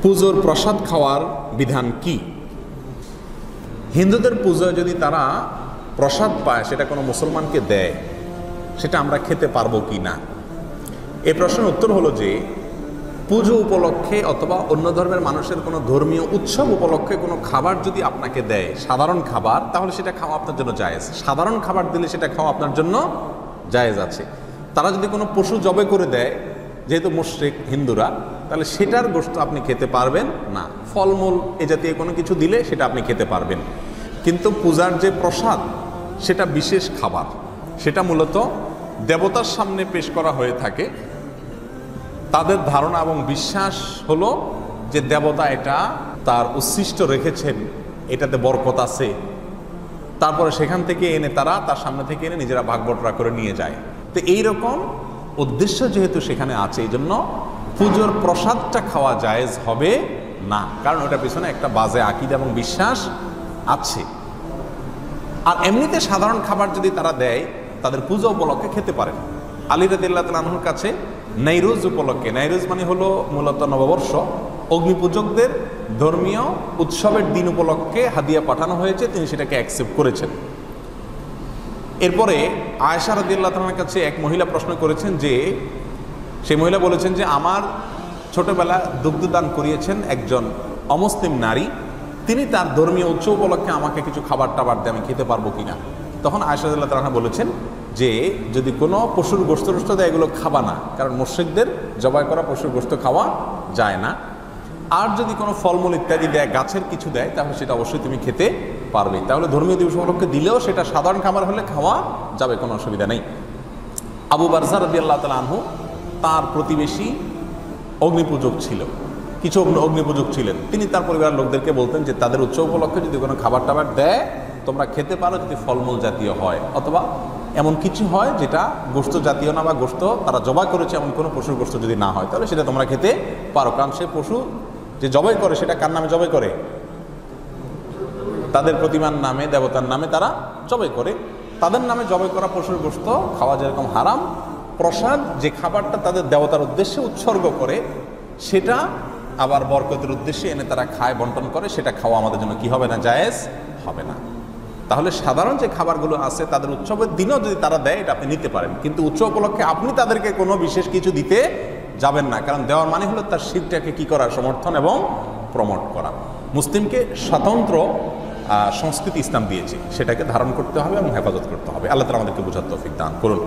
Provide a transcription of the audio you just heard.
পুজোর প্রসাদ খাওয়ার বিধান কি? হিন্দুদের পুজোয় যদি তারা প্রসাদ পায়, সেটা কোনো মুসলমানকে দেয়, সেটা আমরা খেতে পারবো কি না? এই প্রশ্নের উত্তর হলো যে পুজো উপলক্ষে অথবা অন্য ধর্মের মানুষের কোনো ধর্মীয় উৎসব উপলক্ষে কোনো খাবার যদি আপনাকে দেয়, সাধারণ খাবার, তাহলে সেটা খাওয়া আপনার জন্য জায়েজ। সাধারণ খাবার দিলে সেটা খাওয়া আপনার জন্য জায়েজ আছে। তারা যদি কোনো পশু জবে করে দেয়, যেহেতু মুশরিক হিন্দুরা, তাহলে সেটার গোশত আপনি খেতে পারবেন না। ফলমূল এ জাতীয় কোনো কিছু দিলে সেটা আপনি খেতে পারবেন। কিন্তু পূজার যে প্রসাদ, সেটা বিশেষ খাবার, সেটা মূলত দেবতার সামনে পেশ করা হয়ে থাকে। তাদের ধারণা এবং বিশ্বাস হলো যে দেবতা এটা তার উচ্ছিষ্ট রেখেছেন, এটাতে বরকত আছে। তারপরে সেখান থেকে এনে তারা তার সামনে থেকে এনে নিজেরা ভাগ বটরা করে নিয়ে যায়। তো এইরকম উদ্দেশ্য যেহেতু সেখানে আছে, এই জন্য পুজোর প্রসাদটা খাওয়া জায়েজ হবে না, কারণ ওটার পিছনে একটা বাজে আকীদা এবং বিশ্বাস আছে। আর এমনিতে সাধারণ খাবার যদি তারা দেয়, তাদের পূজা উপলক্ষে খেতে পারেন। আলী রাদিয়াল্লাহু তাআলা আনহুর কাছে নাইরোজ উপলক্ষে, নাইরোজ মানে হলো মূলত নববর্ষ, অগ্নিপূজকদের ধর্মীয় উৎসবের দিন উপলক্ষে হাদিয়া পাঠানো হয়েছে, তিনি সেটাকে অ্যাকসেপ্ট করেছেন। এরপরে আয়েশা রাদিয়াল্লাহু তাআলার কাছে এক মহিলা প্রশ্ন করেছেন যে, সেই মহিলা বলেছেন যে আমার ছোটবেলা দুগ্ধদান করিয়েছেন একজন অমুসলিম নারী, তিনি তার ধর্মীয় উৎসব উপলক্ষে আমাকে কিছু খাবার টাবার দিয়ে আমি খেতে পারবো কিনা। তখন আয়েশা রাদিয়াল্লাহু তাআলা বলেছেন যে যদি কোনো পশুর গোশত টোস্ত দেয়, এগুলো খাবা না, কারণ মুশরিকদের জবাই করা পশুর গোশত খাওয়া যায় না। আর যদি কোনো ফলমূল ইত্যাদি দেয়, গাছের কিছু দেয়, তাহলে সেটা অবশ্যই তুমি খেতে পারবে। তাহলে ধর্মীয় দিবস উপলক্ষে দিলেও সেটা সাধারণ খাবার হলে খাওয়া যাবে, কোনো অসুবিধা নেই। আবু বারজা রাদিয়াল্লাহু তাআলা আনহু, তার প্রতিবেশী অগ্নিপূজক ছিল, কিছু অগ্নিপূজক ছিলেন। তিনি তার পরিবারের লোকদেরকে বলতেন যে তাদের উৎসব উপলক্ষে যদি কোনো খাবার টাবার দেয়, তোমরা খেতে পারো, যদি ফলমূল জাতীয় হয় অথবা এমন কিছু হয় যেটা গোশত জাতীয় না, বা গোশত তারা জবাই করেছে এমন কোনো পশুর গোশত যদি না হয়, তাহলে সেটা তোমরা খেতে পারো। কারণ সে পশু যে জবাই করে, সেটা কার নামে জবাই করে? তাদের প্রতিমার নামে, দেবতার নামে তারা জবাই করে। তাদের নামে জবাই করা পশুর গোশত খাওয়া যেরকম হারাম, প্রসাদ যে খাবারটা তাদের দেবতার উদ্দেশ্যে উৎসর্গ করে, সেটা আবার বরকতের উদ্দেশ্যে এনে তারা খায়, বন্টন করে, সেটা খাওয়া আমাদের জন্য কি হবে না? জায়েজ হবে না। তাহলে সাধারণ যে খাবারগুলো আছে তাদের উৎসবের দিনও যদি তারা দেয়, এটা আপনি নিতে পারেন, কিন্তু উৎসব উপলক্ষে আপনি তাদেরকে কোনো বিশেষ কিছু দিতে যাবেন না, কারণ দেওয়ার মানে হলো তার শিরটাকে কি করা? সমর্থন এবং প্রমোট করা। মুসলিমকে স্বতন্ত্র সংস্কৃতি ইসলাম দিয়েছে, সেটাকে ধারণ করতে হবে এবং হেফাজত করতে হবে। আল্লাহ তাআলা আমাদেরকে বোঝার তৌফিক দান করুন।